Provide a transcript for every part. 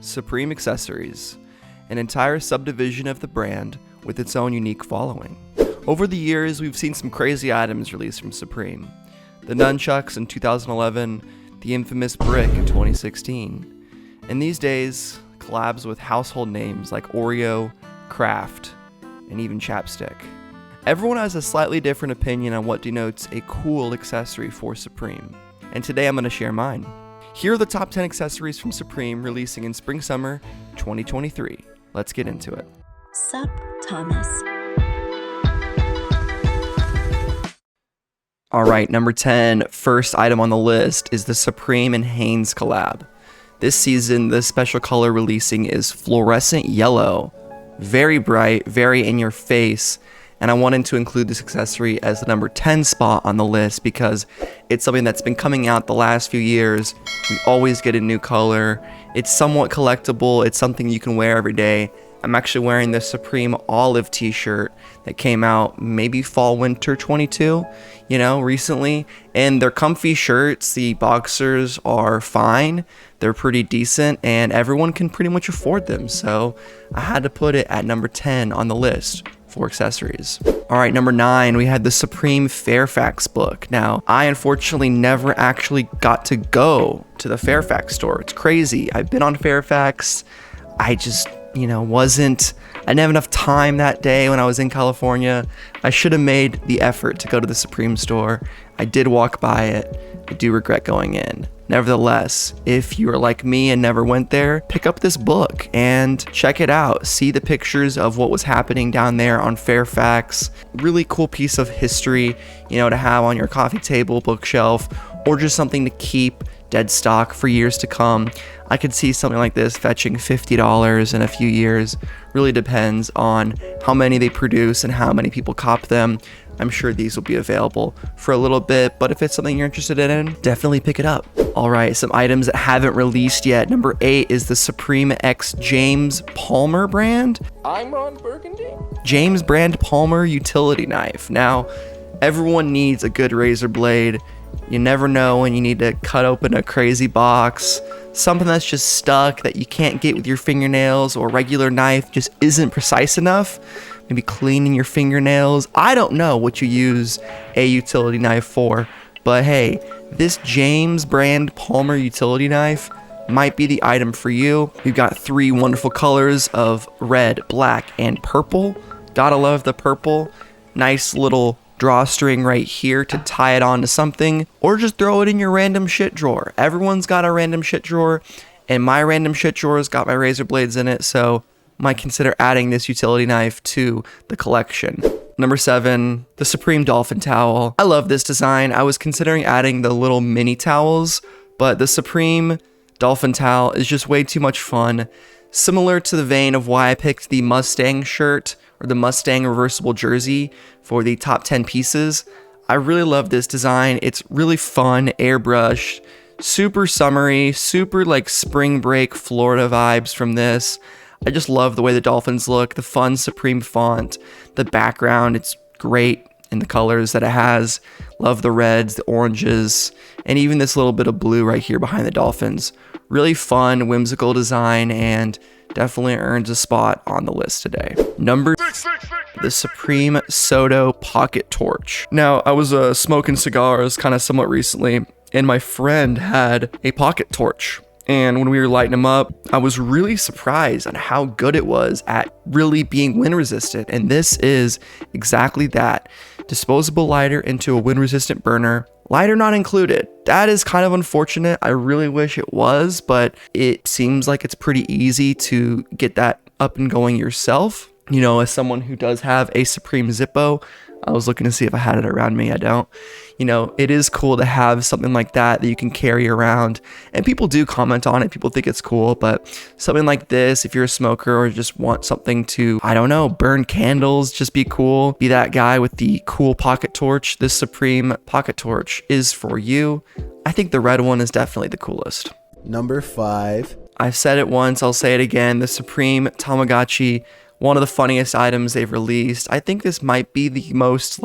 Supreme Accessories, an entire subdivision of the brand with its own unique following. Over the years, we've seen some crazy items released from Supreme. The nunchucks in 2011, the infamous brick in 2016, and these days, collabs with household names like Oreo, Kraft, and even Chapstick. Everyone has a slightly different opinion on what denotes a cool accessory for Supreme, and today I'm going to share mine. Here are the top 10 accessories from Supreme releasing in Spring/Summer 2023. Let's get into it. Sup, Thomas. Alright, number 10, first item on the list is the Supreme and Hanes collab. This season, the special color releasing is fluorescent yellow. Very bright, very in your face, and I wanted to include this accessory as the number 10 spot on the list because it's something that's been coming out the last few years. We always get a new color. It's somewhat collectible. It's something you can wear every day. I'm actually wearing the Supreme Olive t-shirt that came out maybe fall winter 22, recently. And they're comfy shirts. The boxers are fine. They're pretty decent and everyone can pretty much afford them. So I had to put it at number 10 on the list for accessories. All right, number 9, we had the Supreme FAIRFAX book. Now, I unfortunately never actually got to go to the FAIRFAX store. It's crazy. I've been on FAIRFAX. I just, I didn't have enough time that day when I was in California. I should have made the effort to go to the Supreme store. I did walk by it. I do regret going in. Nevertheless, if you are like me and never went there, pick up this book and check it out. See the pictures of what was happening down there on FAIRFAX. Really cool piece of history, to have on your coffee table, bookshelf, or just something to keep dead stock for years to come. I could see something like this fetching $50 in a few years. Really depends on how many they produce and how many people cop them. I'm sure these will be available for a little bit, but if it's something you're interested in, definitely pick it up. All right, some items that haven't released yet. Number 8 is the Supreme X James Palmer brand. I'm Ron Burgundy. James brand Palmer utility knife. Now, everyone needs a good razor blade. You never know when you need to cut open a crazy box. Something that's just stuck that you can't get with your fingernails, or a regular knife just isn't precise enough. Maybe cleaning your fingernails. I don't know what you use a utility knife for, but hey, this James brand Palmer utility knife might be the item for you. We've got 3 wonderful colors of red, black, and purple. Gotta love the purple. Nice little drawstring right here to tie it onto something, or just throw it in your random shit drawer. Everyone's got a random shit drawer, and my random shit drawer has got my razor blades in it, so might consider adding this utility knife to the collection. Number 7, the Supreme Dolphin Towel. I love this design. I was considering adding the little mini towels, but the Supreme Dolphin Towel is just way too much fun. Similar to the vein of why I picked the Mustang shirt or the Mustang reversible jersey for the top 10 pieces. I really love this design. It's really fun, airbrushed, super summery, super like spring break Florida vibes from this. I just love the way the dolphins look, the fun Supreme font, the background, it's great in the colors that it has. Love the reds, the oranges, and even this little bit of blue right here behind the dolphins. Really fun, whimsical design, and definitely earns a spot on the list today. Number 6, the Supreme Soto Pocket Torch. Now, I was smoking cigars kind of somewhat recently, and my friend had a pocket torch. And when we were lighting them up, I was really surprised on how good it was at really being wind resistant. And this is exactly that. Disposable lighter into a wind resistant burner. Lighter not included. That is kind of unfortunate. I really wish it was, but it seems like it's pretty easy to get that up and going yourself. As someone who does have a Supreme Zippo, I was looking to see if I had it around me. I don't. It is cool to have something like that you can carry around. And people do comment on it. People think it's cool. But something like this, if you're a smoker or just want something to, burn candles, just be cool. Be that guy with the cool pocket torch. This Supreme pocket torch is for you. I think the red one is definitely the coolest. Number 5. I've said it once. I'll say it again. The Supreme Tomogatchi. One of the funniest items they've released. I think this might be the most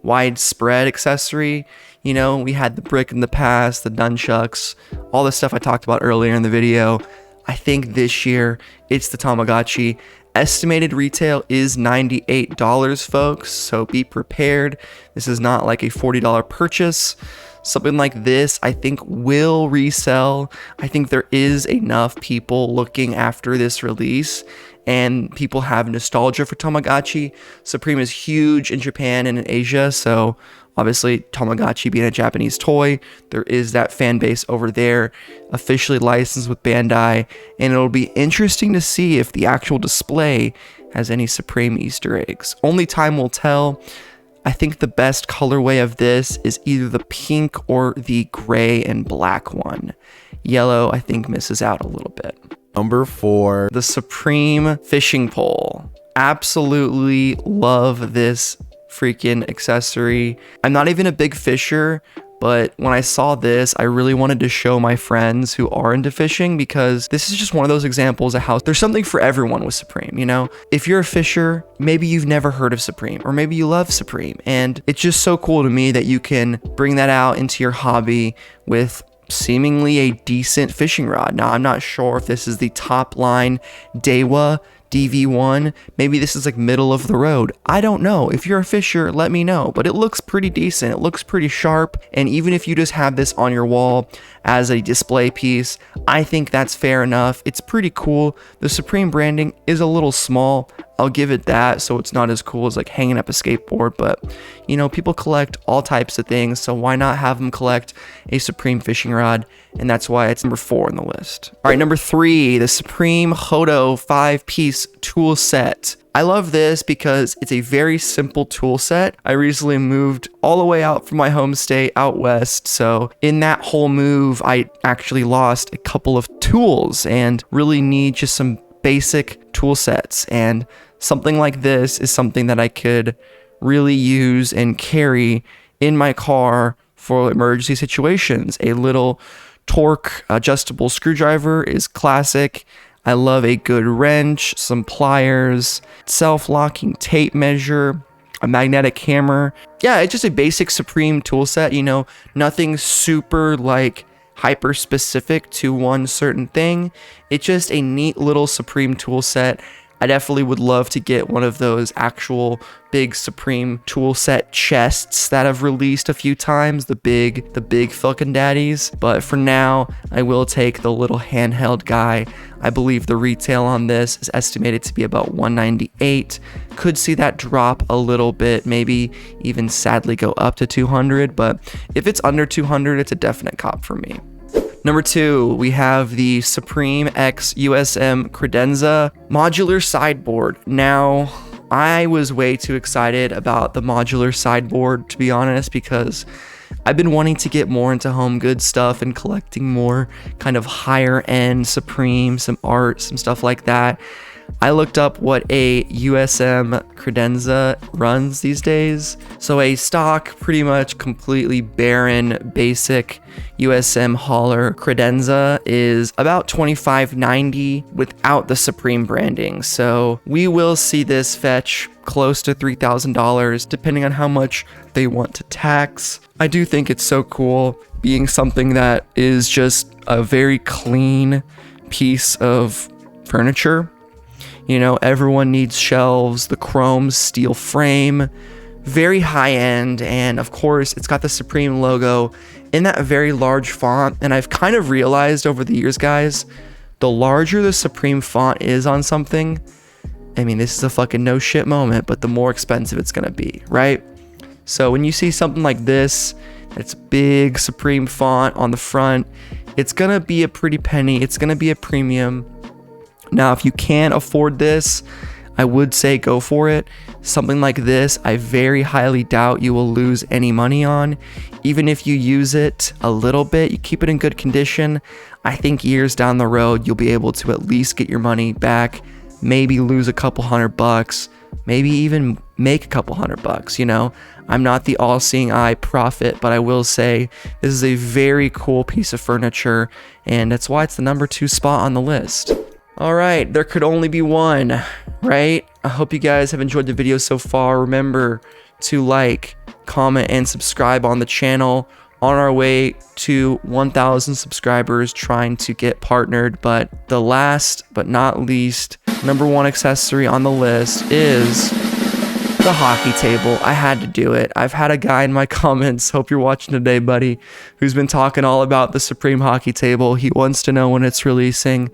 widespread accessory. We had the brick in the past, the nunchucks, all the stuff I talked about earlier in the video. I think this year it's the Tomogatchi. Estimated retail is $98, folks, so be prepared. This is not like a $40 purchase. Something like this, I think, will resell. I think there is enough people looking after this release, and people have nostalgia for Tomogatchi. Supreme is huge in Japan and in Asia, so obviously Tomogatchi being a Japanese toy, there is that fan base over there, officially licensed with Bandai, and it'll be interesting to see if the actual display has any Supreme Easter eggs. Only time will tell. I think the best colorway of this is either the pink or the gray and black one. Yellow, I think, misses out a little bit. Number 4. The Supreme fishing pole. Absolutely love this freaking accessory. I'm not even a big fisher, but when I saw this, I really wanted to show my friends who are into fishing, because this is just one of those examples of how there's something for everyone with Supreme, you know? If you're a fisher, maybe you've never heard of Supreme, or maybe you love Supreme, and it's just so cool to me that you can bring that out into your hobby with seemingly a decent fishing rod. Now, I'm not sure if this is the top line Dewa DV1. Maybe this is like middle of the road. I don't know. If you're a fisher, let me know. But it looks pretty decent. It looks pretty sharp. And even if you just have this on your wall as a display piece, I think that's fair enough. It's pretty cool. The Supreme branding is a little small. I'll give it that. So it's not as cool as like hanging up a skateboard. But, you know, people collect all types of things. So why not have them collect a Supreme fishing rod? And that's why it's number 4 on the list. All right, number 3, the Supreme Hodo 5-piece tool set. I love this because it's a very simple tool set. I recently moved all the way out from my home state out west. So in that whole move, I actually lost a couple of tools and really need just some basic tool sets. And something like this is something that I could really use and carry in my car for emergency situations. A little torque adjustable screwdriver is classic. I love a good wrench, some pliers, self-locking tape measure, a magnetic hammer. Yeah, it's just a basic Supreme tool set, you know, nothing super like hyper specific to one certain thing. It's just a neat little Supreme tool set. I definitely would love to get one of those actual big Supreme tool set chests that have released a few times, the big fucking daddies. But for now, I will take the little handheld guy. I believe the retail on this is estimated to be about $198. Could see that drop a little bit, maybe even sadly go up to $200. But if it's under $200, it's a definite cop for me. Number 2, we have the Supreme X USM Credenza modular sideboard. Now, I was way too excited about the modular sideboard, to be honest, because I've been wanting to get more into home goods stuff and collecting more kind of higher end Supreme, some art, some stuff like that. I looked up what a USM Credenza runs these days. So a stock, pretty much completely barren, basic USM hauler Credenza is about $25.90 without the Supreme branding. So we will see this fetch close to $3,000 depending on how much they want to tax. I do think it's so cool being something that is just a very clean piece of furniture. You know, everyone needs shelves, the chrome steel frame, very high end, and of course it's got the Supreme logo in that very large font. And I've kind of realized over the years, guys, the larger the Supreme font is on something, I mean, this is a fucking no shit moment, but the more expensive it's gonna be, right? So when you see something like this, it's big Supreme font on the front, it's gonna be a pretty penny, it's gonna be a premium. Now, if you can't afford this, I would say go for it. Something like this, I very highly doubt you will lose any money on. Even if you use it a little bit, you keep it in good condition, I think years down the road, you'll be able to at least get your money back, maybe lose a couple $100, maybe even make a couple $100, you know? I'm not the all-seeing eye prophet, but I will say this is a very cool piece of furniture, and that's why it's the number 2 spot on the list. All right, there could only be one, right? I hope you guys have enjoyed the video so far. Remember to like, comment, and subscribe on the channel. on our way to 1,000 subscribers, trying to get partnered. But the last but not least, number one accessory on the list is the hockey table. I had to do it. I've had a guy in my comments, hope you're watching today, buddy, who's been talking all about the Supreme hockey table. He wants to know when it's releasing,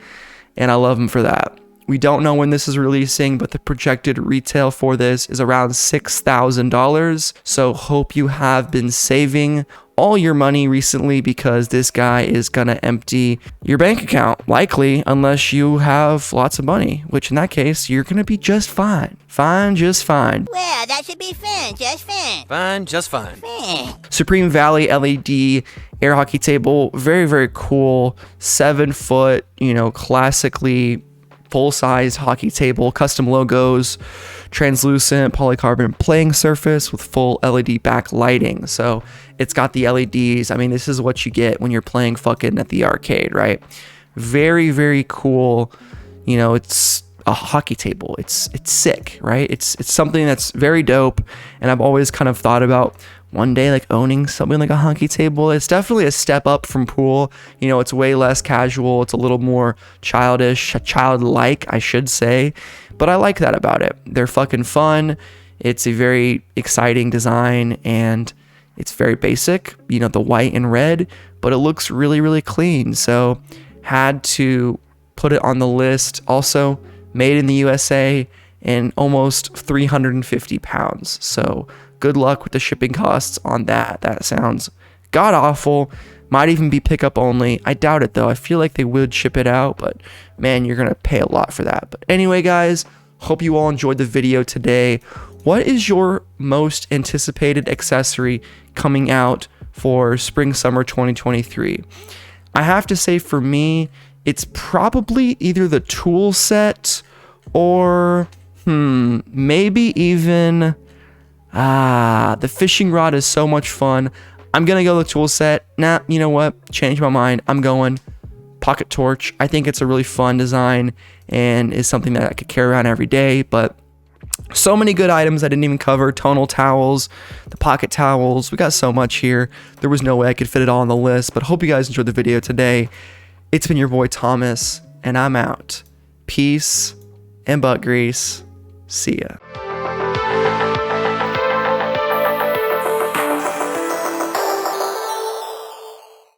and I love him for that. We don't know when this is releasing, but the projected retail for this is around $6,000. So hope you have been saving all your money recently, because this guy is gonna empty your bank account, likely, unless you have lots of money, which in that case, you're gonna be just fine. Fine, just fine. Well, that should be fine, just fine. Fine, just fine. Fine. Supreme Valley LED air hockey table, very, very cool. 7 foot, classically full-size hockey table, custom logos, translucent polycarbonate playing surface with full LED backlighting. So it's got the LEDs. I mean, this is what you get when you're playing fucking at the arcade, right? Very, very cool. It's a hockey table. It's sick, right? It's something that's very dope, and I've always kind of thought about one day like owning something like a hockey table. It's definitely a step up from pool. It's way less casual. It's a little more childlike, I should say. But I like that about it. They're fucking fun. It's a very exciting design, and it's very basic, the white and red, but it looks really, really clean. So had to put it on the list. Also made in the USA and almost 350 pounds. So good luck with the shipping costs on that. That sounds god awful. Might even be pickup only. I doubt it though. I feel like they would ship it out, but man, you're gonna pay a lot for that. But anyway, guys, hope you all enjoyed the video today. What is your most anticipated accessory coming out for spring summer 2023? I have to say, for me, it's probably either the tool set or maybe even the fishing rod is so much fun. I'm gonna go the tool set. Nah, you know what? Change my mind. I'm going pocket torch. I think it's a really fun design and is something that I could carry around every day. But so many good items I didn't even cover. Tonal towels, the pocket towels. We got so much here. There was no way I could fit it all on the list. But hope you guys enjoyed the video today. It's been your boy Thomas, and I'm out. Peace and butt grease. See ya.